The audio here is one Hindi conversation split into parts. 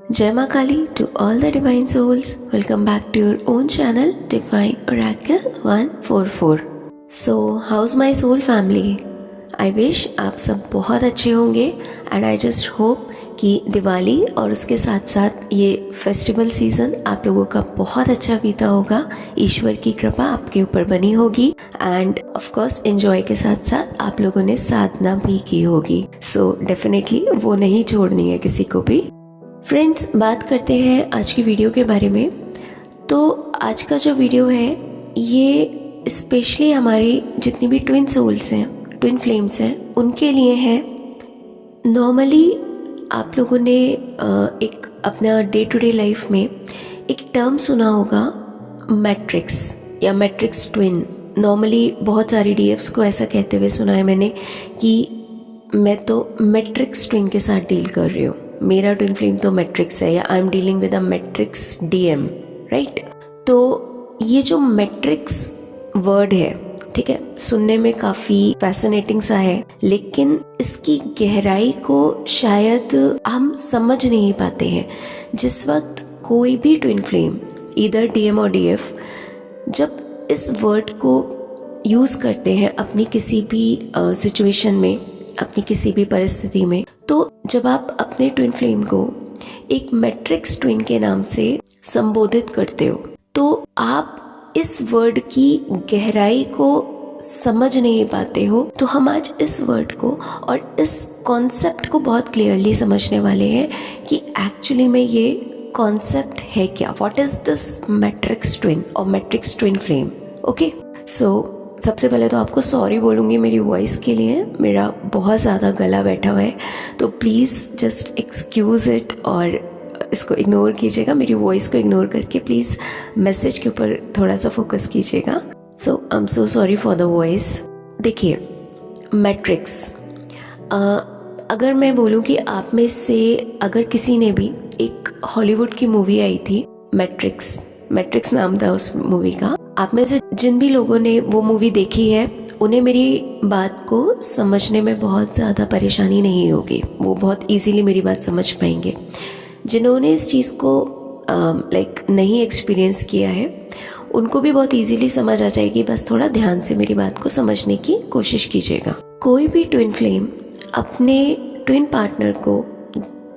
Jai Ma Kali to all the divine souls. Welcome back to your own channel, Divine Oracle 144. So, how's my soul family? I wish आप सब बहुत अच्छे होंगे and I just hope कि दिवाली और उसके साथ साथ ये फेस्टिवल सीज़न आप लोगों का बहुत अच्छा बीता होगा। ईश्वर की कृपा आपके ऊपर बनी होगी एंड ऑफ कोर्स एंजॉय के साथ साथ आप लोगों ने साधना भी की होगी। सो डेफिनेटली वो नहीं छोड़नी है किसी को भी। फ्रेंड्स, बात करते हैं आज की वीडियो के बारे में। तो आज का जो वीडियो है ये स्पेशली हमारी जितनी भी ट्विन सोल्स हैं, ट्विन फ्लेम्स हैं, उनके लिए है। नॉर्मली आप लोगों ने एक अपना डे टू डे लाइफ में एक टर्म सुना होगा, मैट्रिक्स या मैट्रिक्स ट्विन। नॉर्मली बहुत सारी डीएफ्स को ऐसा कहते हुए सुना है मैंने कि मैं तो मैट्रिक्स ट्विन के साथ डील कर रही हूँ, मेरा ट्विन फ्लेम तो मैट्रिक्स है, या I am dealing with a matrix DM, right. तो ये जो मैट्रिक्स वर्ड है, ठीक है, सुनने में काफ़ी फैसिनेटिंग सा है, लेकिन इसकी गहराई को शायद हम समझ नहीं पाते हैं। जिस वक्त कोई भी ट्विन फ्लेम, इधर डीएम और डीएफ, जब इस वर्ड को यूज़ करते हैं अपनी किसी भी सिचुएशन में, अपनी किसी भी परिस्थिति में, तो जब आप अपने ट्विन फ्लेम को एक मैट्रिक्स ट्विन के नाम से संबोधित करते हो, तो आप इस वर्ड की गहराई को समझ नहीं पाते हो। तो हम आज इस वर्ड को और इस कॉन्सेप्ट को बहुत क्लियरली समझने वाले हैं कि एक्चुअली में ये कॉन्सेप्ट है क्या, what is this matrix twin और मैट्रिक्स ट्विन फ्लेम। ओके, सो सबसे पहले तो आपको सॉरी बोलूँगी मेरी वॉइस के लिए, मेरा बहुत ज़्यादा गला बैठा हुआ है, तो प्लीज़ जस्ट एक्सक्यूज़ इट और इसको इग्नोर कीजिएगा, मेरी वॉइस को इग्नोर करके प्लीज़ मैसेज के ऊपर थोड़ा सा फोकस कीजिएगा। So I am so sorry for the voice. देखिए, मैट्रिक्स, अगर मैं बोलूँ कि आप में से अगर किसी ने भी, एक हॉलीवुड की मूवी आई थी मैट्रिक्स, मैट्रिक्स नाम था उस मूवी का, आप में से जिन भी लोगों ने वो मूवी देखी है उन्हें मेरी बात को समझने में बहुत ज़्यादा परेशानी नहीं होगी, वो बहुत इजीली मेरी बात समझ पाएंगे। जिन्होंने इस चीज़ को नहीं एक्सपीरियंस किया है उनको भी बहुत इजीली समझ आ जाएगी, बस थोड़ा ध्यान से मेरी बात को समझने की कोशिश कीजिएगा। कोई भी ट्विन फ्लेम अपने ट्विन पार्टनर को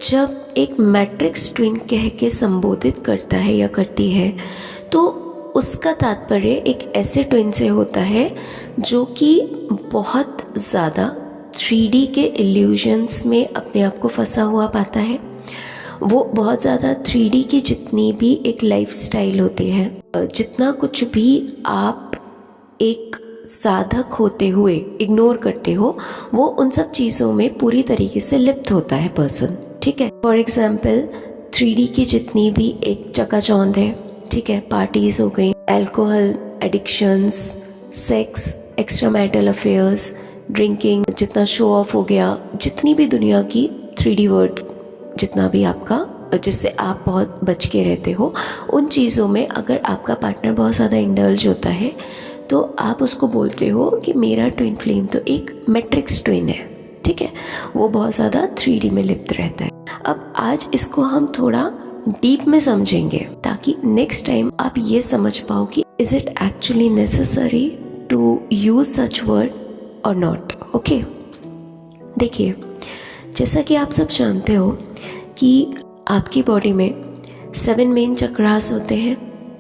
जब एक मैट्रिक्स ट्विन कह के संबोधित करता है या करती है, तो उसका तात्पर्य एक ऐसे ट्विन से होता है जो कि बहुत ज़्यादा 3D के इल्यूजन्स में अपने आप को फंसा हुआ पाता है। वो बहुत ज़्यादा 3D की जितनी भी एक लाइफस्टाइल होती है, जितना कुछ भी आप एक साधक होते हुए इग्नोर करते हो, वो उन सब चीज़ों में पूरी तरीके से लिप्त होता है पर्सन, ठीक है। फॉर एग्जाम्पल 3D की जितनी भी एक चकाचौंध है, ठीक है, पार्टीज हो गई, alcohol addictions, sex, extra marital affairs, drinking, जितना शो ऑफ हो गया, जितनी भी दुनिया की 3D वर्ड, जितना भी आपका, जिससे आप बहुत बच के रहते हो, उन चीज़ों में अगर आपका पार्टनर बहुत ज़्यादा इंडल्ज होता है तो आप उसको बोलते हो कि मेरा ट्विन फ्लेम तो एक मैट्रिक्स ट्विन है, ठीक है, वो बहुत ज़्यादा 3D में लिप्त रहता है। अब आज इसको हम थोड़ा डीप में समझेंगे ताकि नेक्स्ट टाइम आप ये समझ पाओ कि is it actually necessary to use such word और नॉट। ओके, देखिए, जैसा कि आप सब जानते हो कि आपकी बॉडी में 7 मेन चक्रास होते हैं,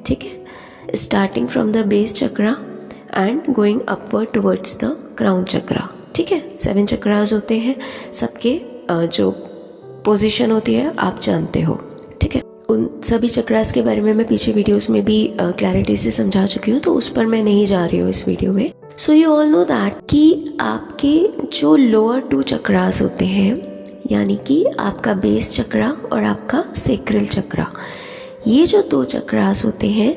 ठीक है, starting from the base chakra and going upward towards the crown chakra, ठीक है। 7 चक्रास होते हैं, सबके जो पोजीशन होती है आप जानते हो, ठीक है। उन सभी चक्रास के बारे में मैं पीछे वीडियोस में भी क्लैरिटी से समझा चुकी हूँ, तो उस पर मैं नहीं जा रही हूँ इस वीडियो में। So you all know that कि आपके जो लोअर 2 चक्रास होते हैं, यानी कि आपका बेस चक्रा और आपका सेक्रल चक्रा, ये जो 2 चक्रास होते हैं,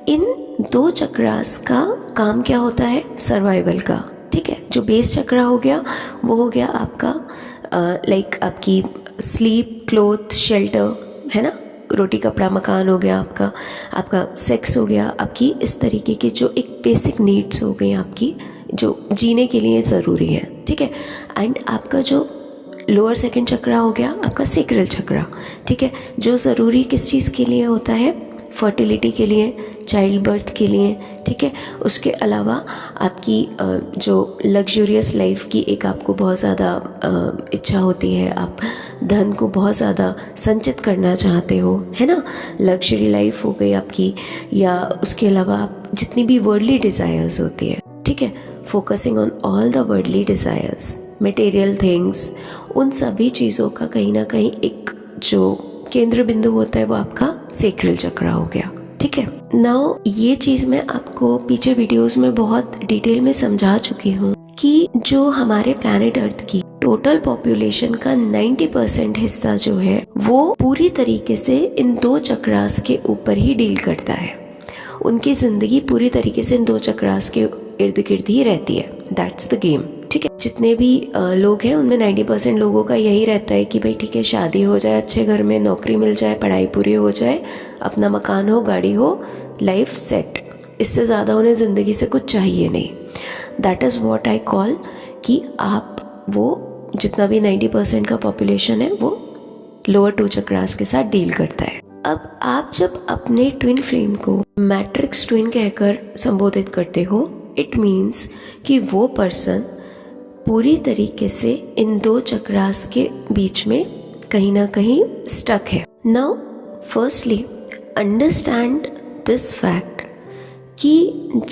इन 2 चक्रास का काम क्या होता है, सर्वाइवल का, ठीक है। जो बेस चक्रा हो गया वो हो गया आपका आपकी स्लीप, क्लोथ, शेल्टर, है ना, रोटी कपड़ा मकान हो गया आपका, आपका सेक्स हो गया, आपकी इस तरीके की जो एक बेसिक नीड्स हो गई आपकी, जो जीने के लिए ज़रूरी है, ठीक है। एंड आपका जो लोअर सेकंड चक्रा हो गया आपका सेक्रल चक्रा, ठीक है, जो ज़रूरी किस चीज़ के लिए होता है, फर्टिलिटी के लिए, चाइल्ड बर्थ के लिए, ठीक है। उसके अलावा आपकी जो लग्जूरियस लाइफ की एक आपको बहुत ज़्यादा इच्छा होती है, आप धन को बहुत ज़्यादा संचित करना चाहते हो, है ना, लग्जरी लाइफ हो गई आपकी, या उसके अलावा आप जितनी भी वर्ल्डली डिज़ायर्स होती है, ठीक है, focusing on all the worldly desires, material things, उन सभी चीज़ों का कहीं ना कहीं एक जो केंद्र बिंदु होता है वो आपका सेक्रल चक्रा हो गया, ठीक है। नाउ ये चीज़ मैं आपको पीछे वीडियोस में बहुत डिटेल में समझा चुकी हूँ कि जो हमारे प्लैनेट अर्थ की टोटल पॉपुलेशन का 90% हिस्सा जो है वो पूरी तरीके से इन 2 चक्रास के ऊपर ही डील करता है। उनकी ज़िंदगी पूरी तरीके से इन 2 चक्रास के इर्द गिर्द ही रहती है। दैट्स द गेम, ठीक है। जितने भी लोग हैं उनमें 90% लोगों का यही रहता है कि भाई ठीक है, शादी हो जाए, अच्छे घर में नौकरी मिल जाए, पढ़ाई पूरी हो जाए, अपना मकान हो, गाड़ी हो, लाइफ सेट। इससे ज़्यादा उन्हें ज़िंदगी से कुछ चाहिए नहीं। That is what I call कि आप वो जितना भी 90% का पॉपुलेशन है वो लोअर 2 चक्रास के साथ डील करता है। अब आप जब अपने ट्विन फ्लेम को मैट्रिक्स ट्विन कहकर संबोधित करते हो, इट मीन्स कि वो पर्सन पूरी तरीके से इन 2 चक्रास के बीच में कहीं ना कहीं स्टक है। Now firstly understand this fact कि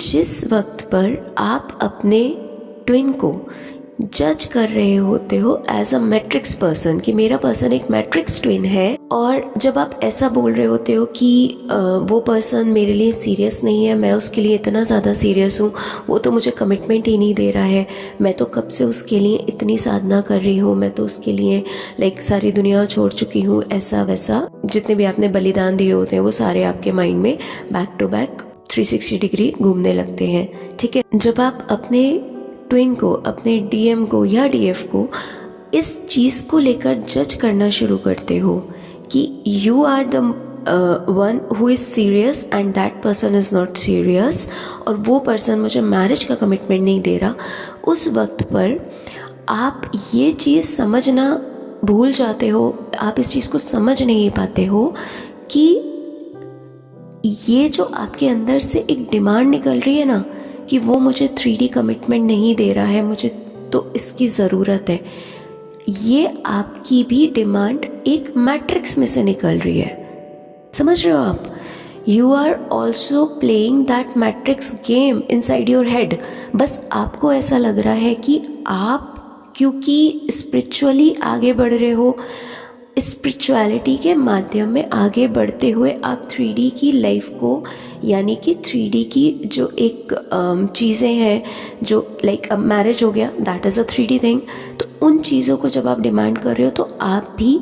जिस वक्त पर आप अपने ट्विन को जज कर रहे होते हो एज अ मैट्रिक्स पर्सन, कि मेरा पर्सन एक मैट्रिक्स ट्विन है, और जब आप ऐसा बोल रहे होते हो कि वो पर्सन मेरे लिए सीरियस नहीं है, मैं उसके लिए इतना ज़्यादा सीरियस हूँ, वो तो मुझे कमिटमेंट ही नहीं दे रहा है, मैं तो कब से उसके लिए इतनी साधना कर रही हूँ, मैं तो उसके लिए सारी दुनिया छोड़ चुकी हूँ, ऐसा वैसा जितने भी आपने बलिदान दिए होते हैं वो सारे आपके माइंड में बैक टू बैक 360 डिग्री घूमने लगते हैं, ठीक है। जब आप अपने ट्विन को, अपने डीएम को या डीएफ को इस चीज़ को लेकर जज करना शुरू करते हो कि you are the one who is serious and that person is not serious, और वो पर्सन मुझे मैरिज का कमिटमेंट नहीं दे रहा, उस वक्त पर आप ये चीज़ समझना भूल जाते हो, आप इस चीज़ को समझ नहीं पाते हो कि ये जो आपके अंदर से एक डिमांड निकल रही है ना कि वो मुझे 3D कमिटमेंट नहीं दे रहा है, मुझे तो इसकी ज़रूरत है, ये आपकी भी डिमांड एक मैट्रिक्स में से निकल रही है। समझ रहे हो आप? You are also playing that matrix game inside your head. बस आपको ऐसा लग रहा है कि आप क्योंकि स्पिरिचुअली आगे बढ़ रहे हो, स्पिरिचुअलिटी के माध्यम में आगे बढ़ते हुए आप 3D की लाइफ को, यानी कि 3D की जो एक चीज़ें हैं, जो अब मैरिज हो गया, that is a 3D thing, तो उन चीज़ों को जब आप डिमांड कर रहे हो तो आप भी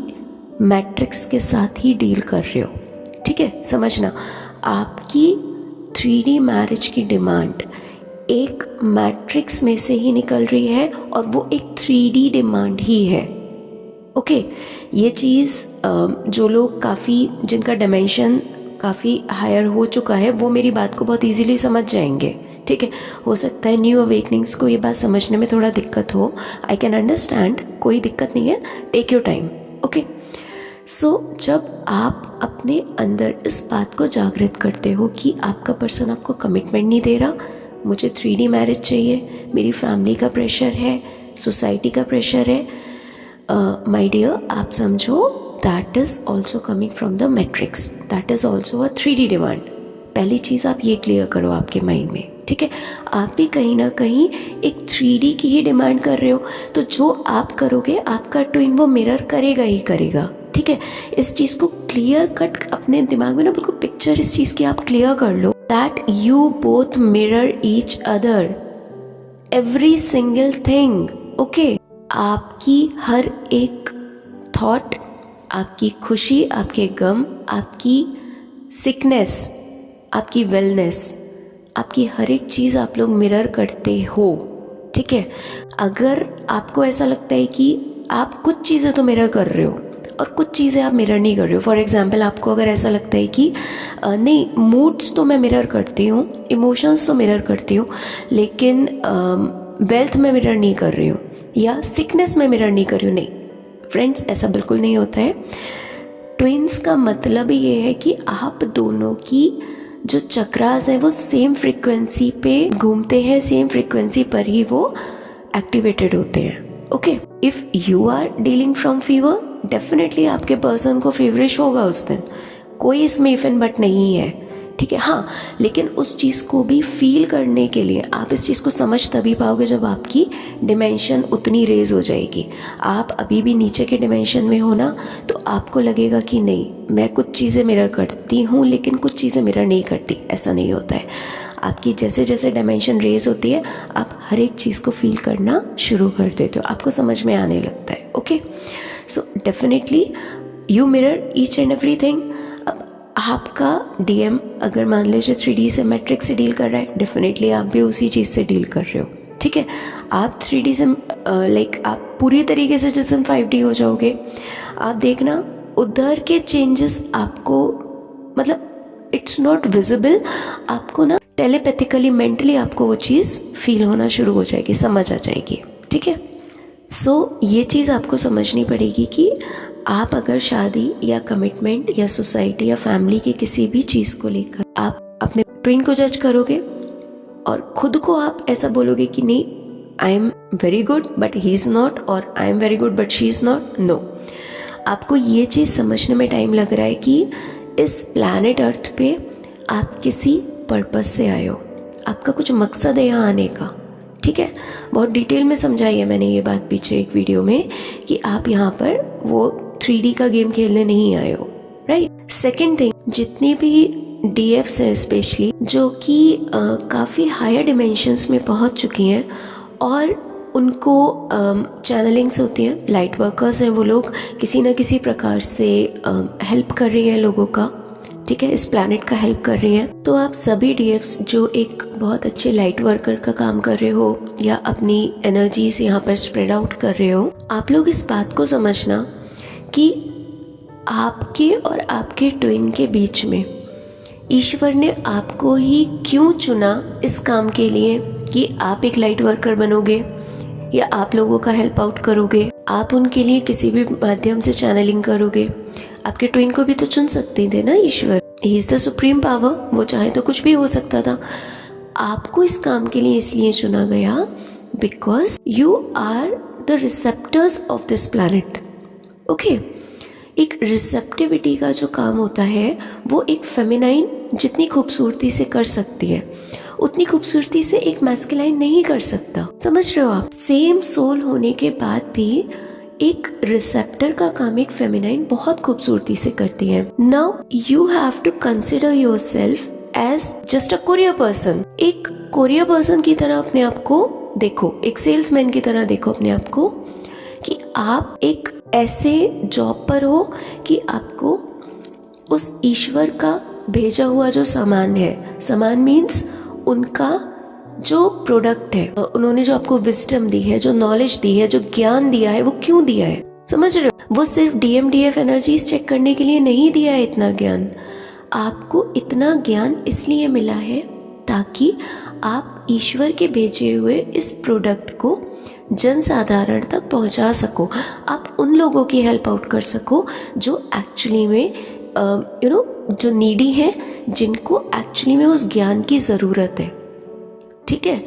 मैट्रिक्स के साथ ही डील कर रहे हो, ठीक है। समझना, आपकी 3D मैरिज की डिमांड एक मैट्रिक्स में से ही निकल रही है और वो एक 3D डिमांड ही है, ओके। ये चीज़ जो लोग काफ़ी, जिनका डायमेंशन काफ़ी हायर हो चुका है, वो मेरी बात को बहुत इजीली समझ जाएंगे, ठीक है। हो सकता है न्यू अवेकनिंग्स को ये बात समझने में थोड़ा दिक्कत हो, आई कैन अंडरस्टैंड, कोई दिक्कत नहीं है, टेक योर टाइम, ओके। सो जब आप अपने अंदर इस बात को जागृत करते हो कि आपका पर्सन आपको कमिटमेंट नहीं दे रहा, मुझे 3D मैरिज चाहिए, मेरी फैमिली का प्रेशर है, सोसाइटी का प्रेशर है, माय डियर, आप समझो that is also coming from the matrix, that is also a 3D demand. पहली चीज़ आप ये क्लियर करो आपके माइंड में, ठीक है। आप भी कहीं ना कहीं एक 3D की ही डिमांड कर रहे हो, तो जो आप करोगे आपका ट्विन वो मिरर करेगा ही करेगा, ठीक है। इस चीज़ को क्लियर कट अपने दिमाग में ना बिल्कुल पिक्चर इस चीज़ की आप क्लियर कर लो, that you both mirror each other, every single thing, okay. आपकी हर एक थॉट, आपकी खुशी, आपके गम, आपकी सिकनेस, आपकी वेलनेस, आपकी हर एक चीज़ आप लोग मिरर करते हो, ठीक है। अगर आपको ऐसा लगता है कि आप कुछ चीज़ें तो मिरर कर रहे हो और कुछ चीज़ें आप मिरर नहीं कर रहे हो, फॉर एग्जांपल आपको अगर ऐसा लगता है कि नहीं, मूड्स तो मैं मिरर करती हूँ, इमोशंस तो मिरर करती हूँ, लेकिन वेल्थ में मिरर नहीं कर रही हूँ या सिकनेस में मिरर नहीं कर रही हूँ, नहीं, फ्रेंड्स, ऐसा बिल्कुल नहीं होता है। ट्विन्स का मतलब ये है कि आप दोनों की जो चक्रास है वो सेम फ्रीक्वेंसी पे घूमते हैं, सेम फ्रीक्वेंसी पर ही वो एक्टिवेटेड होते हैं। Okay, if you are dealing from fever, definitely आपके पर्सन को फेवरिश होगा उस दिन, कोई इसमें इफ एंड बट नहीं है, ठीक है। हाँ, लेकिन उस चीज़ को भी फील करने के लिए आप इस चीज़ को समझ तभी पाओगे जब आपकी डिमेंशन उतनी रेज हो जाएगी। आप अभी भी नीचे के डिमेंशन में हो ना, तो आपको लगेगा कि नहीं, मैं कुछ चीज़ें मिरर करती हूँ लेकिन कुछ चीज़ें मिरर नहीं करती। ऐसा नहीं होता है। आपकी जैसे जैसे डायमेंशन रेज होती है, आप हर एक चीज़ को फील करना शुरू कर देते हो, आपको समझ में आने लगता है। Okay, so definitely you mirror each and everything. अब आपका डीएम अगर मान लीजिए 3D से मैट्रिक्स से डील कर रहा है, डेफिनेटली आप भी उसी चीज़ से डील कर रहे हो, ठीक है। आप 3D से लाइक आप पूरी तरीके से जिस दिन 5D हो जाओगे, आप देखना उधर के चेंजेस आपको, मतलब इट्स नॉट विजिबल, आपको ना टेलीपैथिकली मेंटली आपको वो चीज़ फील होना शुरू हो जाएगी, समझ आ जाएगी, ठीक है। सो ये चीज़ आपको समझनी पड़ेगी कि आप अगर शादी या कमिटमेंट या सोसाइटी या फैमिली की किसी भी चीज़ को लेकर आप अपने ट्विन को जज करोगे और खुद को आप ऐसा बोलोगे कि नहीं, I am very good but he is not, और I am very good but she is not, no. आपको ये चीज़ समझने में टाइम लग रहा है कि इस प्लैनेट अर्थ पे आप किसी पर्पस से आए हो, आपका कुछ मकसद है यहाँ आने का, ठीक है। बहुत डिटेल में समझाई है मैंने ये बात पीछे एक वीडियो में कि आप यहाँ पर वो 3D का गेम खेलने नहीं आए हो, राइट। सेकेंड थिंग, जितने भी DFs हैं स्पेशली, जो कि काफ़ी हायर डिमेंशंस में पहुँच चुकी हैं और उनको चैनलिंग्स होती हैं, लाइट वर्कर्स हैं वो लोग, किसी न किसी प्रकार से हेल्प कर रही हैं लोगों का, ठीक है, इस प्लैनेट का हेल्प कर रही हैं। तो आप सभी DFs जो एक बहुत अच्छे लाइट वर्कर का काम कर रहे हो या अपनी एनर्जीज यहाँ पर स्प्रेड आउट कर रहे हो, आप लोग इस बात को समझना कि आपके और आपके ट्विन के बीच में ईश्वर ने आपको ही क्यों चुना इस काम के लिए कि आप एक लाइट वर्कर बनोगे या आप लोगों का हेल्प आउट करोगे, आप उनके लिए किसी भी माध्यम से चैनलिंग करोगे। आपके ट्विन को भी तो चुन सकते थे ना ईश्वर, he is the supreme power, वो चाहे तो कुछ भी हो सकता था। आपको इस काम के लिए इसलिए चुना गया because you are the receptors of this planet. Okay, एक रिसेप्टिविटी का जो काम होता है वो एक फेमिनाइन जितनी खूबसूरती से कर सकती है, उतनी खूबसूरती से एक मैस्कुलाइन नहीं कर सकता। समझ रहे हो आप? सेम सोल होने के बाद भी एक रिसेप्टर का काम एक फेमिनाइन बहुत खूबसूरती से करती है। Now you have to consider yourself as just a courier person. एक कोरियर पर्सन की तरह अपने आप को देखो, एक सेल्समैन की तरह देखो अपने आप को कि आप एक ऐसे जॉब पर हो कि आपको उस ईश्वर का भेजा हुआ जो सामान है, सामान मीन्स उनका जो प्रोडक्ट है, उन्होंने जो आपको विजडम दी है, जो नॉलेज दी है, जो ज्ञान दिया है, वो क्यों दिया है? समझ रहे हो? वो सिर्फ DMDF एनर्जीज चेक करने के लिए नहीं दिया है इतना ज्ञान। आपको इतना ज्ञान इसलिए मिला है ताकि आप ईश्वर के भेजे हुए इस प्रोडक्ट को जनसाधारण तक पहुंचा सको, आप उन लोगों की हेल्प आउट कर सको जो एक्चुअली में जो नीडी है, जिनको एक्चुअली में उस ज्ञान की ज़रूरत है, ठीक है,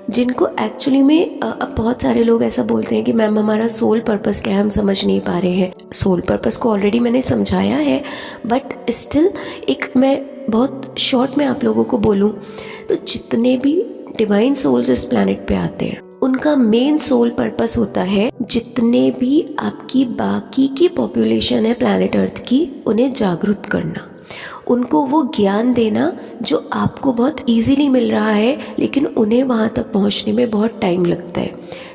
जिनको एक्चुअली में अब बहुत सारे लोग ऐसा बोलते हैं कि मैम हमारा सोल पर्पस क्या है, हम समझ नहीं पा रहे हैं। सोल पर्पस को ऑलरेडी मैंने समझाया है, बट स्टिल एक मैं बहुत शॉर्ट में आप लोगों को बोलूँ तो जितने भी डिवाइन सोल्स इस प्लैनेट पे आते हैं उनका मेन सोल पर्पस होता है जितने भी आपकी बाकी की पॉपुलेशन है प्लैनेट अर्थ की, उन्हें जागरूक करना, उनको वो ज्ञान देना जो आपको बहुत इजीली मिल रहा है लेकिन उन्हें वहाँ तक पहुँचने में बहुत टाइम लगता है।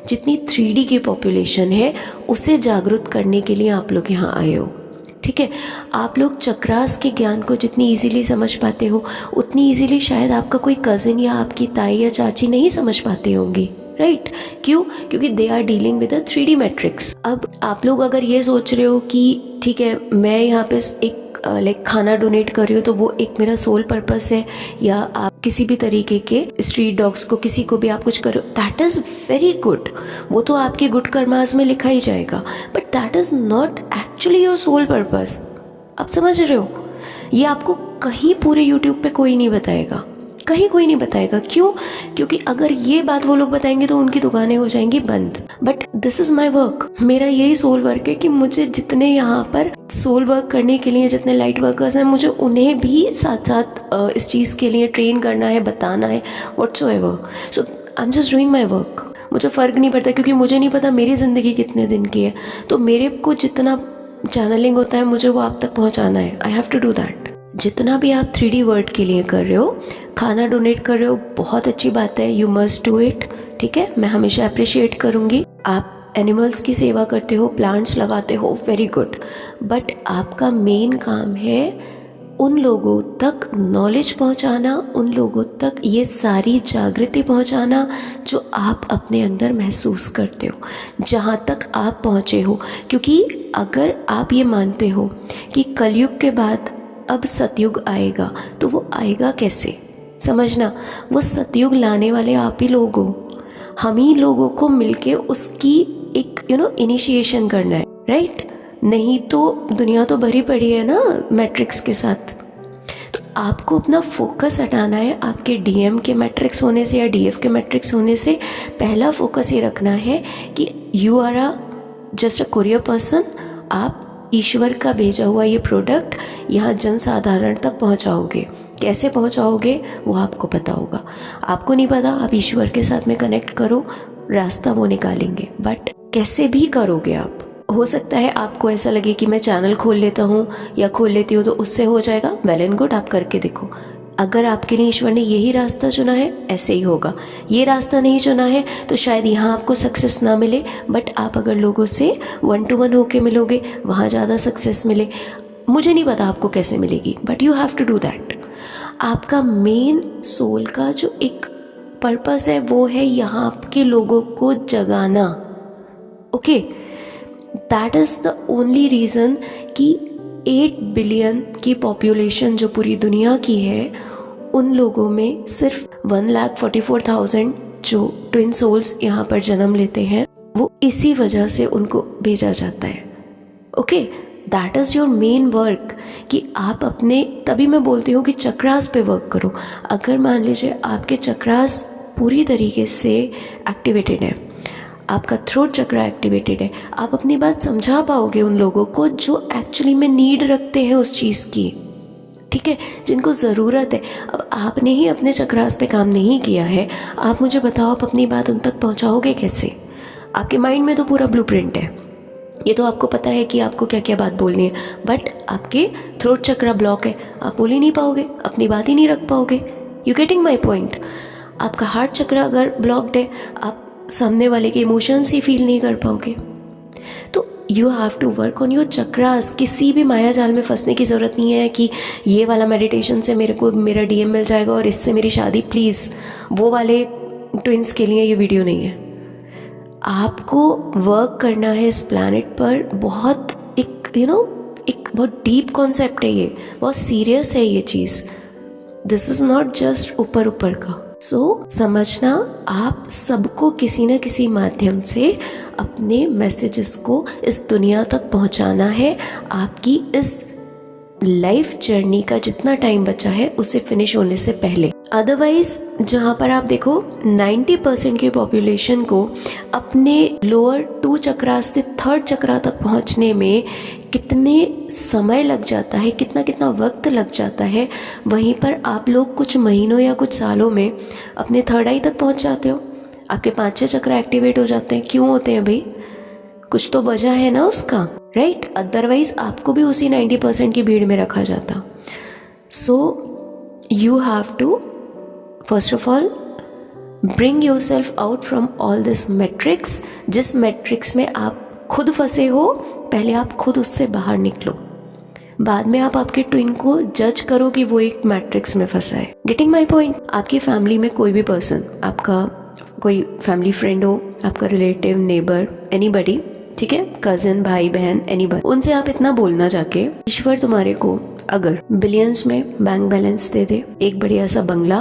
जितनी 3D की पॉपुलेशन है उसे जागरूक करने के लिए आप लोग यहाँ आए हो, ठीक है। आप लोग चक्रास के ज्ञान को जितनी इजीली समझ पाते हो उतनी इजीली शायद आपका कोई कज़न या आपकी ताई या चाची नहीं समझ पाते होंगी, राइट? क्यों? क्योंकि they are dealing with a 3D matrix. अब आप लोग अगर ये सोच रहे हो कि ठीक है मैं यहाँ पे एक लाइक खाना डोनेट कर रही हो तो वो एक मेरा सोल पर्पस है, या आप किसी भी तरीके के स्ट्रीट डॉग्स को, किसी को भी आप कुछ करो, दैट इज़ वेरी गुड। वो तो आपके गुड कर्मास में लिखा ही जाएगा, but that is not actually your soul purpose. आप समझ रहे हो? ये आपको कहीं पूरे यूट्यूब पे कोई नहीं बताएगा, कहीं कोई नहीं बताएगा। क्यों? क्योंकि अगर ये बात वो लोग बताएंगे तो उनकी दुकानें हो जाएंगी बंद। But this is my work, मेरा यही सोल वर्क है कि मुझे जितने यहाँ पर सोल वर्क करने के लिए जितने लाइट वर्कर्स हैं, मुझे उन्हें भी साथ साथ इस चीज़ के लिए ट्रेन करना है, बताना है, whatsoever. So I am just doing my work. मुझे फ़र्क नहीं पड़ता, क्योंकि मुझे नहीं पता मेरी ज़िंदगी कितने दिन की है, तो मेरे को जितना चैनलिंग होता है मुझे वो आप तक पहुँचाना है। I have to do that. जितना भी आप 3D वर्ड के लिए कर रहे हो, खाना डोनेट कर रहे हो, बहुत अच्छी बात है, यू मस्ट डू इट। ठीक है, मैं हमेशा अप्रिशिएट करूँगी। आप एनिमल्स की सेवा करते हो, प्लांट्स लगाते हो, वेरी गुड। बट आपका मेन काम है उन लोगों तक नॉलेज पहुंचाना, उन लोगों तक ये सारी जागृति पहुंचाना जो आप अपने अंदर महसूस करते हो, जहाँ तक आप पहुँचे हो। क्योंकि अगर आप ये मानते हो कि कलयुग के बाद अब सतयुग आएगा, तो वो आएगा कैसे? समझना, वो सतयुग लाने वाले आप ही लोग हो। हम ही लोगों को मिलके उसकी एक इनिशिएशन करना है, राइट? नहीं तो दुनिया तो भरी पड़ी है ना मैट्रिक्स के साथ। तो आपको अपना फोकस हटाना है आपके डीएम के मैट्रिक्स होने से या डीएफ के मैट्रिक्स होने से। पहला फोकस ये रखना है कि you are just a courier person. आप ईश्वर का भेजा हुआ ये प्रोडक्ट यहाँ जनसाधारण तक पहुँचाओगे। कैसे पहुँचाओगे वो आपको पता होगा। आपको नहीं पता, आप ईश्वर के साथ में कनेक्ट करो, रास्ता वो निकालेंगे। बट कैसे भी करोगे आप। हो सकता है आपको ऐसा लगे कि मैं चैनल खोल लेता हूँ या खोल लेती हूँ तो उससे हो जाएगा, वेल एंड गुड, आप करके देखो। अगर आपके लिए ईश्वर ने यही रास्ता चुना है, ऐसे ही होगा। ये रास्ता नहीं चुना है तो शायद यहाँ आपको सक्सेस ना मिले, बट आप अगर लोगों से 1 to 1 होके मिलोगे, वहाँ ज़्यादा सक्सेस मिले। मुझे नहीं पता आपको कैसे मिलेगी, but you have to do that. आपका मेन सोल का जो एक पर्पस है वो है यहाँ के लोगों को जगाना। Okay, that is the only reason कि 8 बिलियन की पॉपुलेशन जो पूरी दुनिया की है, उन लोगों में सिर्फ 1,44,000 जो ट्विन सोल्स यहाँ पर जन्म लेते हैं, वो इसी वजह से उनको भेजा जाता है। Okay, that is your main work कि आप अपने, तभी मैं बोलती हूँ कि चक्रास पे वर्क करो। अगर मान लीजिए आपके चक्रास पूरी तरीके से एक्टिवेटेड है, आपका थ्रोट चक्रा एक्टिवेटेड है, आप अपनी बात समझा पाओगे उन लोगों को जो एक्चुअली में नीड रखते हैं उस चीज़ की। ठीक है, जिनको ज़रूरत है। अब आपने ही अपने चक्रास पे काम नहीं किया है, आप मुझे बताओ आप अपनी बात उन तक पहुंचाओगे कैसे? आपके माइंड में तो पूरा ब्लूप्रिंट है, ये तो आपको पता है कि आपको क्या क्या बात बोलनी है, बट आपके थ्रोट चक्रा ब्लॉक है, आप बोल ही नहीं पाओगे, अपनी बात ही नहीं रख पाओगे। You getting my point? आपका हार्ट चक्रा अगर ब्लॉक्ड है, आप सामने वाले के इमोशंस ही फील नहीं कर पाओगे। तो you have to work on your chakras. किसी भी माया जाल में फंसने की ज़रूरत नहीं है कि ये वाला मेडिटेशन से मेरे को मेरा डीएम मिल जाएगा और इससे मेरी शादी। प्लीज़, वो वाले ट्विंस के लिए ये वीडियो नहीं है। आपको वर्क करना है इस प्लैनेट पर। बहुत एक एक बहुत डीप कॉन्सेप्ट है ये, बहुत सीरियस है ये चीज़। दिस इज़ नॉट जस्ट ऊपर ऊपर का। सो समझना, आप सबको किसी न किसी माध्यम से अपने मैसेजेस को इस दुनिया तक पहुंचाना है। आपकी इस लाइफ जर्नी का जितना टाइम बचा है उसे फिनिश होने से पहले। अदरवाइज जहाँ पर आप देखो 90% की पॉपुलेशन को अपने लोअर 2 चक्रा से 3rd चक्रा तक पहुँचने में कितने समय लग जाता है, कितना कितना वक्त लग जाता है, वहीं पर आप लोग कुछ महीनों या कुछ सालों में अपने 3rd आई तक पहुँच जाते हो। आपके 5-6 चक्रा एक्टिवेट हो जाते हैं। क्यों होते हैं भाई? कुछ तो वजह है ना उसका, राइट? अदरवाइज आपको भी उसी 90% की भीड़ में रखा जाता। So you have to first of all bring your self out from all this matrix. जिस मैट्रिक्स में आप खुद फंसे हो, पहले आप खुद उससे बाहर निकलो। बाद में आप आपके ट्विन को जज करो कि वो एक मैट्रिक्स में फंसा है। Getting my point? आपकी फैमिली में कोई भी पर्सन, आपका कोई फैमिली फ्रेंड हो, आपका रिलेटिव, नेबर, एनीबडी, ठीक है, कज़न, भाई बहन, एनीबडी, उनसे आप इतना बोलना जाके ईश्वर तुम्हारे को अगर बिलियंस में बैंक बैलेंस दे दे, एक बढ़िया सा बंगला,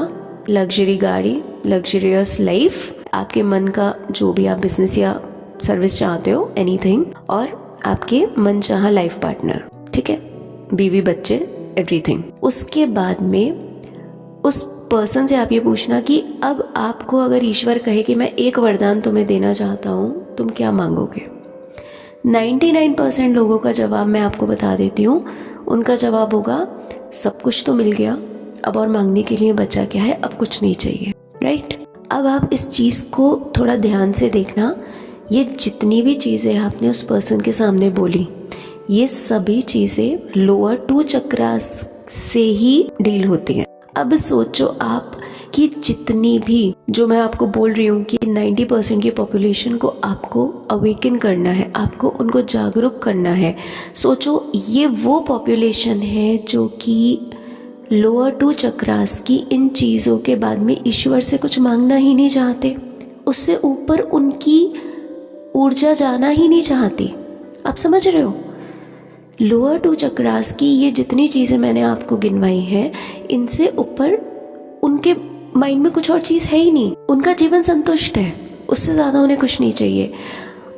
लग्जरी गाड़ी, लग्जरियस लाइफ, आपके मन का जो भी आप बिजनेस या सर्विस चाहते हो, एनीथिंग, और आपके मनचाहा लाइफ पार्टनर, ठीक है, बीवी बच्चे, एवरीथिंग। उसके बाद में उस पर्सन से आप ये पूछना कि अब आपको अगर ईश्वर कहे कि मैं एक वरदान तुम्हें देना चाहता हूँ, तुम क्या मांगोगे? 99% लोगों का जवाब मैं आपको बता देती हूँ, उनका जवाब होगा सब कुछ तो मिल गया, अब और मांगने के लिए बचा क्या है, अब कुछ नहीं चाहिए, राइट? अब आप इस चीज़ को थोड़ा ध्यान से देखना, ये जितनी भी चीज़ें आपने उस पर्सन के सामने बोली, ये सभी चीज़ें लोअर 2 चक्रास से ही डील होती हैं। अब सोचो आप कि जितनी भी, जो मैं आपको बोल रही हूँ कि 90% की पॉपुलेशन को आपको अवेकन करना है, आपको उनको जागरूक करना है, सोचो ये वो पॉपुलेशन है जो कि लोअर 2 चक्रास की इन चीज़ों के बाद में ईश्वर से कुछ मांगना ही नहीं चाहते, उससे ऊपर उनकी ऊर्जा जाना ही नहीं चाहती। आप समझ रहे हो? लोअर 2 चक्रास की ये जितनी चीज़ें मैंने आपको गिनवाई हैं, इनसे ऊपर उनके माइंड में कुछ और चीज़ है ही नहीं, उनका जीवन संतुष्ट है, उससे ज़्यादा उन्हें कुछ नहीं चाहिए।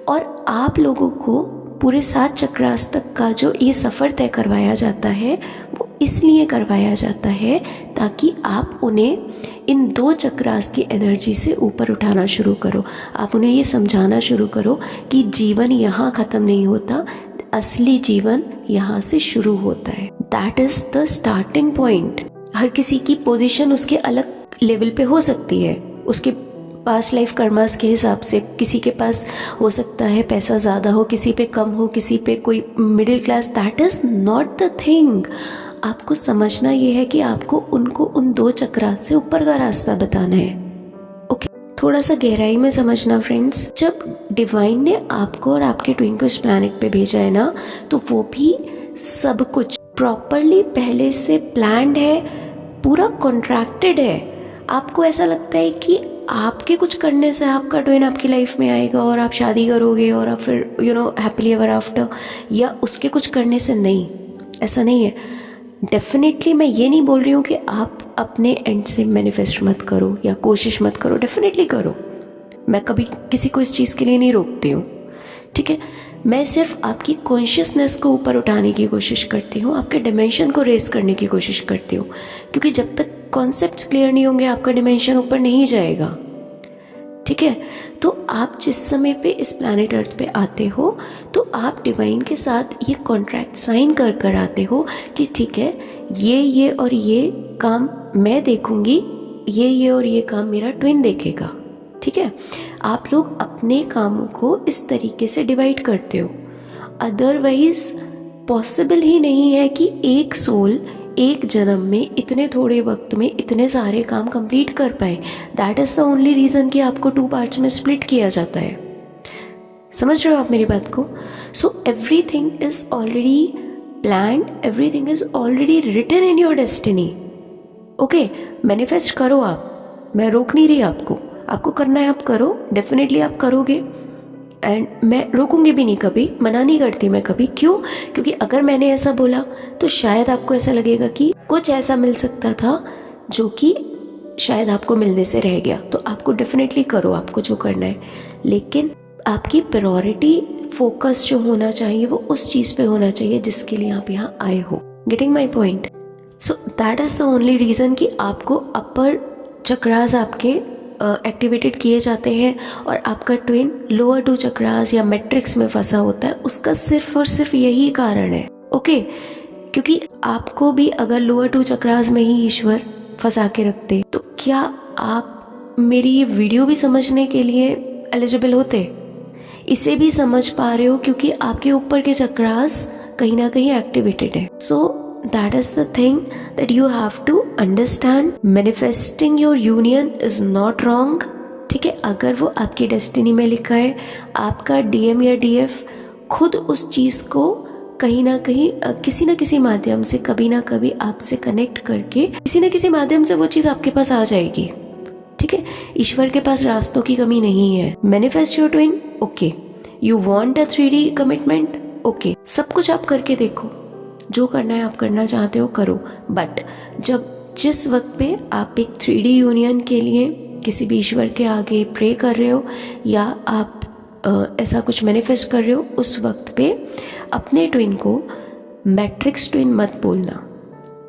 और आप लोगों को पूरे 7 चक्रास तक का जो ये सफ़र तय करवाया जाता है, वो इसलिए करवाया जाता है ताकि आप उन्हें इन 2 चक्रास की एनर्जी से ऊपर उठाना शुरू करो। आप उन्हें ये समझाना शुरू करो कि जीवन यहाँ ख़त्म नहीं होता, असली जीवन यहाँ से शुरू होता है। That is the starting point. हर किसी की पोजीशन उसके अलग लेवल पे हो सकती है, उसके पास्ट लाइफ कर्मास के हिसाब से। किसी के पास हो सकता है पैसा ज़्यादा हो, किसी पे कम हो, किसी पे कोई middle class. That is not the thing. आपको समझना ये है कि आपको उनको उन 2 चक्रास से ऊपर का रास्ता बताना है। ओके, थोड़ा सा गहराई में समझना फ्रेंड्स। जब डिवाइन ने आपको और आपके ट्विन को इस प्लैनेट पे भेजा है ना, तो वो भी सब कुछ प्रॉपरली पहले से प्लान्ड है, पूरा कॉन्ट्रैक्टेड है। आपको ऐसा लगता है कि आपके कुछ करने से आपका ट्विन आपकी लाइफ में आएगा और आप शादी करोगे और आप फिर हैप्पीली एवर आफ्टर, या उसके कुछ करने से। नहीं, ऐसा नहीं है। डेफिनेटली मैं ये नहीं बोल रही हूँ कि आप अपने एंड से मैनिफेस्ट मत करो या कोशिश मत करो, डेफिनेटली करो। मैं कभी किसी को इस चीज़ के लिए नहीं रोकती हूँ, ठीक है। मैं सिर्फ आपकी कॉन्शियसनेस को ऊपर उठाने की कोशिश करती हूँ, आपके डिमेंशन को रेस करने की कोशिश करती हूँ, क्योंकि जब तक कॉन्सेप्ट्स क्लियर नहीं होंगे आपका डिमेंशन ऊपर नहीं जाएगा, ठीक है। तो आप जिस समय पे इस प्लैनेट अर्थ पे आते हो, तो आप डिवाइन के साथ ये कॉन्ट्रैक्ट साइन कर कर आते हो कि ठीक है, ये और ये काम मैं देखूंगी, ये और ये काम मेरा ट्विन देखेगा, ठीक है। आप लोग अपने कामों को इस तरीके से डिवाइड करते हो। अदरवाइज पॉसिबल ही नहीं है कि एक सोल एक जन्म में इतने थोड़े वक्त में इतने सारे काम कंप्लीट कर पाए। That is the only reason कि आपको 2 पार्ट्स में स्प्लिट किया जाता है। समझ रहे हो आप मेरी बात को? So everything is already planned, everything is already written in your destiny. Okay, manifest करो आप, मैं रोक नहीं रही आपको, आपको करना है आप करो, डेफिनेटली आप करोगे, एंड मैं रोकूंगी भी नहीं, कभी मना नहीं करती मैं कभी। क्यों? क्योंकि अगर मैंने ऐसा बोला तो शायद आपको ऐसा लगेगा कि कुछ ऐसा मिल सकता था जो कि शायद आपको मिलने से रह गया। तो आपको डेफिनेटली करो, आपको जो करना है, लेकिन आपकी प्रायोरिटी फोकस जो होना चाहिए वो उस चीज़ पे होना चाहिए जिसके लिए आप यहाँ आए हो। Getting my point? So that is the only reason कि आपको अपर चक्रास आपके एक्टिवेटेड किए जाते हैं और आपका ट्विन लोअर 2 चक्रास या मैट्रिक्स में फंसा होता है। उसका सिर्फ और सिर्फ यही कारण है, ओके। क्योंकि आपको भी अगर लोअर 2 चक्रास में ही ईश्वर फंसा के रखते तो क्या आप मेरी ये वीडियो भी समझने के लिए एलिजिबल होते? इसे भी समझ पा रहे हो क्योंकि आपके ऊपर के चक्रास कहीं ना कहीं एक्टिवेटेड है। सो that is the thing that you have to understand. Manifesting your union is not wrong, ठीक है। अगर वो आपकी डेस्टिनी में लिखा है, आपका डीएम या डीएफ खुद उस चीज़ को कहीं ना कहीं किसी ना किसी माध्यम से कभी ना कभी आपसे कनेक्ट करके किसी ना किसी माध्यम से वो चीज़ आपके पास आ जाएगी, ठीक है। ईश्वर के पास रास्तों की कमी नहीं है। Manifest your twin, okay. You want a 3D commitment, okay. सब कुछ आप करके देखो, जो करना है आप करना चाहते हो करो, बट जिस वक्त पे आप एक 3D यूनियन के लिए किसी भी ईश्वर के आगे प्रे कर रहे हो या आप ऐसा कुछ मैनिफेस्ट कर रहे हो, उस वक्त पे अपने ट्विन को मैट्रिक्स ट्विन मत बोलना,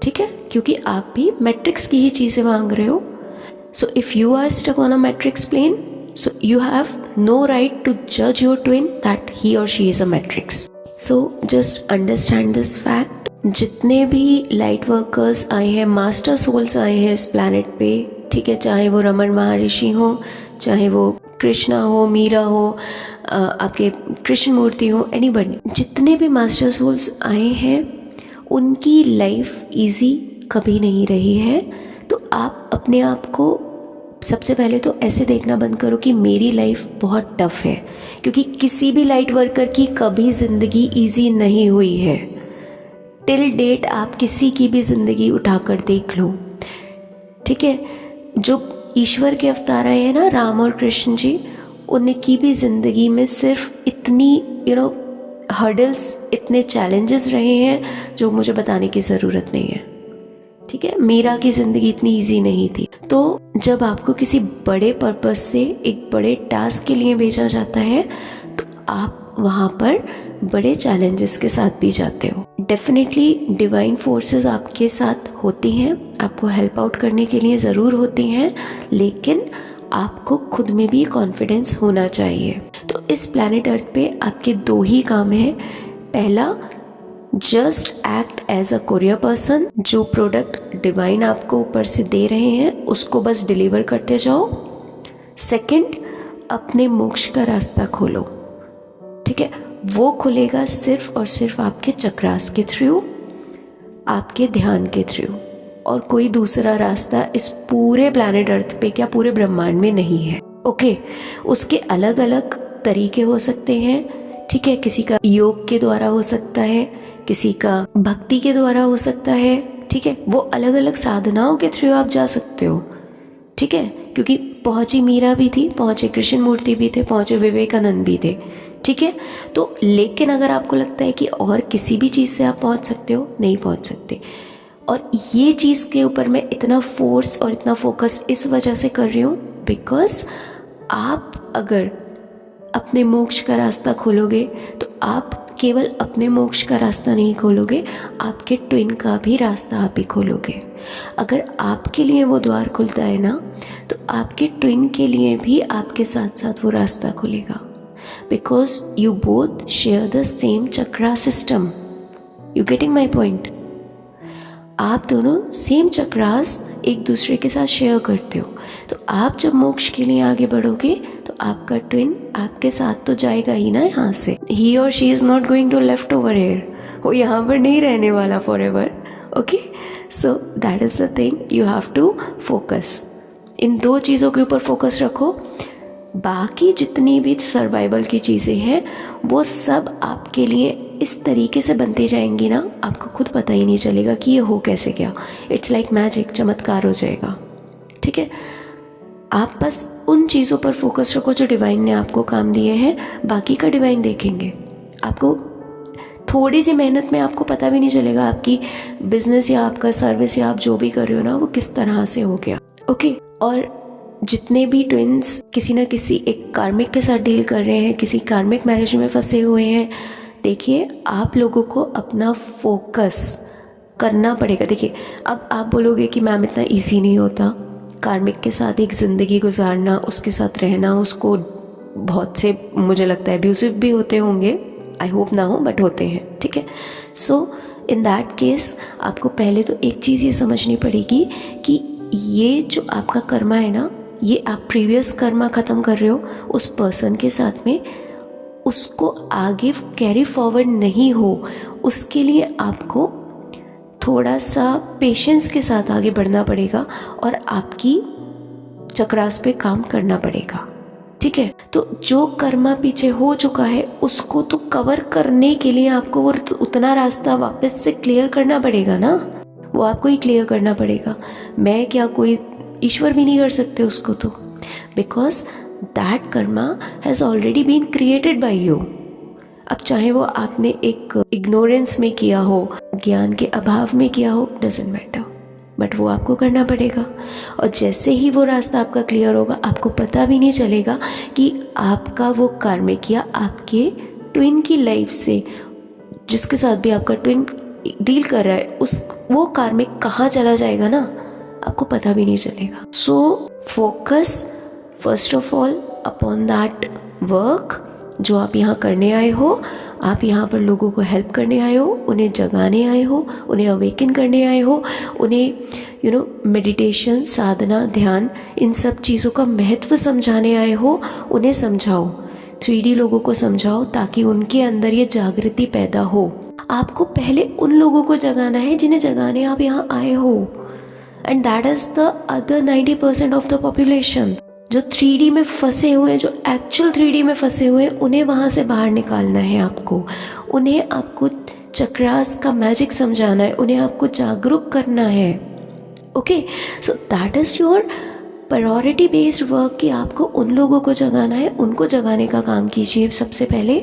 ठीक है? क्योंकि आप भी मैट्रिक्स की ही चीज़ें मांग रहे हो. So if you are stuck on a matrix plane, so you have no right to judge your twin that he or she is a matrix. So just understand this fact. जितने भी लाइट वर्कर्स आए हैं, मास्टर सोल्स आए हैं इस प्लैनेट पे, ठीक है, चाहे वो रमन महर्षि हो, चाहे वो कृष्णा हो, मीरा हो, आपके कृष्ण मूर्ति हो, एनीबडी, जितने भी मास्टर सोल्स आए हैं उनकी लाइफ इजी कभी नहीं रही है. तो आप अपने आप को सबसे पहले तो ऐसे देखना बंद करो कि मेरी लाइफ बहुत टफ है, क्योंकि किसी भी लाइट वर्कर की कभी ज़िंदगी इजी नहीं हुई है. टिल डेट आप किसी की भी ज़िंदगी उठाकर देख लो, ठीक है? जो ईश्वर के अवतार आए हैं ना, राम और कृष्ण जी, उनकी भी ज़िंदगी में सिर्फ इतनी हर्डल्स, इतने चैलेंजेस रहे हैं जो मुझे बताने की ज़रूरत नहीं है, ठीक है? मीरा की ज़िंदगी इतनी इजी नहीं थी. तो जब आपको किसी बड़े पर्पस से एक बड़े टास्क के लिए भेजा जाता है तो आप वहाँ पर बड़े चैलेंजेस के साथ भी जाते हो. डेफिनेटली डिवाइन फोर्सेस आपके साथ होती हैं, आपको हेल्प आउट करने के लिए ज़रूर होती हैं, लेकिन आपको खुद में भी कॉन्फिडेंस होना चाहिए. तो इस प्लैनेट अर्थ पे आपके 2 ही काम हैं. पहला, just act as a courier person. जो प्रोडक्ट डिवाइन आपको ऊपर से दे रहे हैं उसको बस डिलीवर करते जाओ. सेकंड, अपने मोक्ष का रास्ता खोलो, ठीक है? वो खुलेगा सिर्फ और सिर्फ आपके चक्रास के थ्रू, आपके ध्यान के थ्रू, और कोई दूसरा रास्ता इस पूरे प्लैनेट अर्थ पे, क्या पूरे ब्रह्मांड में नहीं है. ओके, उसके अलग अलग तरीके हो सकते हैं, ठीक है? किसी का योग के द्वारा हो सकता है, किसी का भक्ति के द्वारा हो सकता है, ठीक है? वो अलग अलग साधनाओं के थ्रू आप जा सकते हो, ठीक है? क्योंकि पहुंची मीरा भी थी, पहुंचे कृष्ण मूर्ति भी थे, पहुंचे विवेकानंद भी थे, ठीक है? तो लेकिन अगर आपको लगता है कि और किसी भी चीज़ से आप पहुंच सकते हो, नहीं पहुंच सकते. और ये चीज़ के ऊपर मैं इतना फोर्स और इतना फोकस इस वजह से कर रही हूँ बिकॉज आप अगर अपने मोक्ष का रास्ता खोलोगे तो आप केवल अपने मोक्ष का रास्ता नहीं खोलोगे, आपके ट्विन का भी रास्ता आप ही खोलोगे. अगर आपके लिए वो द्वार खुलता है ना, तो आपके ट्विन के लिए भी आपके साथ साथ वो रास्ता खुलेगा. Because you both share the same chakra system. You getting my point? आप दोनों सेम चक्रास एक दूसरे के साथ शेयर करते हो. तो आप जब मोक्ष के लिए आगे बढ़ोगे तो आपका ट्विन आपके साथ तो जाएगा ही ना यहाँ से. ही और she is not going to left over here. वो यहाँ पर नहीं रहने वाला forever. Okay, so that is the thing, you have to focus. इन 2 चीज़ों के ऊपर फोकस रखो. बाकी जितनी भी सर्वाइवल की चीज़ें हैं वो सब आपके लिए इस तरीके से बनती जाएंगी ना, आपको खुद पता ही नहीं चलेगा कि ये हो कैसे गया. इट्स लाइक मैजिक, चमत्कार हो जाएगा, ठीक है? आप बस उन चीज़ों पर फोकस रखो जो डिवाइन ने आपको काम दिए हैं, बाकी का डिवाइन देखेंगे. आपको थोड़ी सी मेहनत में आपको पता भी नहीं चलेगा आपकी बिजनेस या आपका सर्विस या आप जो भी कर रहे हो ना वो किस तरह से हो गया. ओके, और जितने भी ट्विन्स किसी ना किसी एक कार्मिक के साथ डील कर रहे हैं, किसी कार्मिक मैरिज में फंसे हुए हैं, देखिए आप लोगों को अपना फोकस करना पड़ेगा. देखिए अब आप बोलोगे कि मैम इतना इजी नहीं होता कार्मिक के साथ एक ज़िंदगी गुजारना, उसके साथ रहना, उसको बहुत से मुझे लगता है अब्यूसिव भी होते होंगे, आई होप ना हो बट होते हैं, ठीक है? सो इन दैट केस आपको पहले तो एक चीज़ ये समझनी पड़ेगी कि ये जो आपका कर्मा है ना, ये आप प्रीवियस कर्मा ख़त्म कर रहे हो उस पर्सन के साथ में, उसको आगे कैरी फॉरवर्ड नहीं हो, उसके लिए आपको थोड़ा सा पेशेंस के साथ आगे बढ़ना पड़ेगा और आपकी चक्रास पे काम करना पड़ेगा, ठीक है? तो जो कर्मा पीछे हो चुका है उसको तो कवर करने के लिए आपको वो उतना रास्ता वापस से क्लियर करना पड़ेगा ना, वो आपको ही क्लियर करना पड़ेगा. मैं क्या, कोई ईश्वर भी नहीं कर सकते उसको तो, because that karma has already been created by you. अब चाहे वो आपने एक इग्नोरेंस में किया हो, ज्ञान के अभाव में किया हो, डजेंट मैटर, बट वो आपको करना पड़ेगा। और जैसे ही वो रास्ता आपका क्लियर होगा, आपको पता भी नहीं चलेगा कि आपका वो कार्मिक या आपके ट्विन की लाइफ से, जिसके साथ भी आपका ट्विन डील कर रहा है, उस वो कार्मिक कहाँ चला जाएगा ना, आपको पता भी नहीं चलेगा। So focus first of all upon that work जो आप यहाँ करने आए हो। आप यहाँ पर लोगों को हेल्प करने आए हो, उन्हें जगाने आए हो, उन्हें अवेकन करने आए हो, उन्हें मेडिटेशन, साधना, ध्यान, इन सब चीज़ों का महत्व समझाने आए हो। उन्हें समझाओ, 3D लोगों को समझाओ, ताकि उनके अंदर ये जागृति पैदा हो। आपको पहले उन लोगों को जगाना है जिन्हें जगाने आप यहाँ आए हो, and that is the other 90% of the population जो 3D में फंसे हुए हैं, जो एक्चुअल 3D में फंसे हुए हैं। उन्हें वहाँ से बाहर निकालना है आपको। उन्हें आपको चक्रास का मैजिक समझाना है, उन्हें आपको जागरूक करना है। Okay, so that is your priority based work कि आपको उन लोगों को जगाना है, उनको जगाने का काम कीजिए सबसे पहले।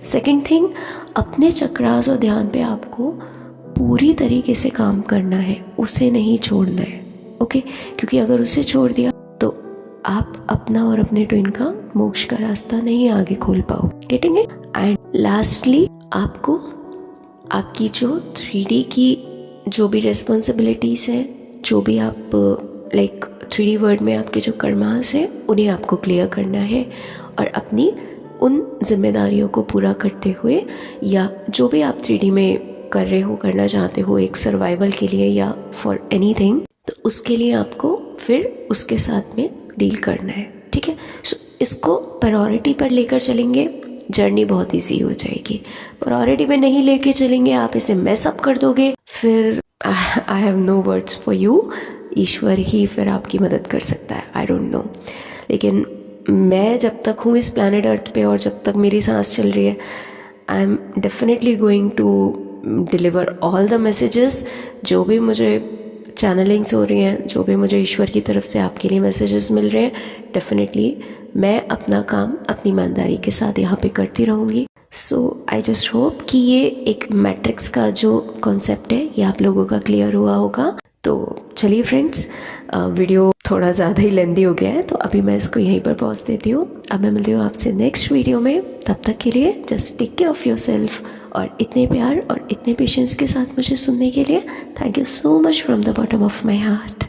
सेकंड थिंग, अपने चक्रास और ध्यान पे आपको पूरी तरीके से काम करना है, उसे नहीं छोड़ना है। ओके, क्योंकि अगर उसे छोड़ दिया तो आप अपना और अपने ट्विन का मोक्ष का रास्ता नहीं आगे खोल पाओ। Getting it? एंड लास्टली, आपको आपकी जो 3D की जो भी रिस्पॉन्सिबिलिटीज़ हैं, जो भी आप लाइक 3D वर्ल्ड में आपके जो कर्मास हैं, उन्हें आपको क्लियर करना है। और अपनी उन जिम्मेदारियों को पूरा करते हुए, या जो भी आप 3D में कर रहे हो, करना चाहते हो एक सर्वाइवल के लिए या फॉर एनीथिंग, तो उसके लिए आपको फिर उसके साथ में डील करना है। ठीक है, सो इसको प्रायोरिटी पर लेकर चलेंगे, जर्नी बहुत इजी हो जाएगी। प्रायोरिटी में नहीं लेके चलेंगे, आप इसे मैस अप कर दोगे, फिर I have no words for you. ईश्वर ही फिर आपकी मदद कर सकता है, आई डोंट नो। लेकिन मैं जब तक हूँ इस प्लैनेट अर्थ पे और जब तक मेरी सांस चल रही है, I am definitely going to deliver all the messages. जो भी मुझे चैनलिंग्स हो रही हैं, जो भी मुझे ईश्वर की तरफ से आपके लिए मैसेजेस मिल रहे हैं, डेफिनेटली मैं अपना काम अपनी ईमानदारी के साथ यहाँ पे करती रहूँगी। सो आई जस्ट होप कि ये एक मैट्रिक्स का जो कॉन्सेप्ट है ये आप लोगों का क्लियर हुआ होगा। तो चलिए फ्रेंड्स, वीडियो थोड़ा ज़्यादा ही लेंदी हो गया है, तो अभी मैं इसको यहीं पर पॉज देती हूँ। अब मैं मिलती हूँ आपसे नेक्स्ट वीडियो में। तब तक के लिए just take care of your self, और इतने प्यार और इतने पेशेंस के साथ मुझे सुनने के लिए thank you so much from the bottom of my heart.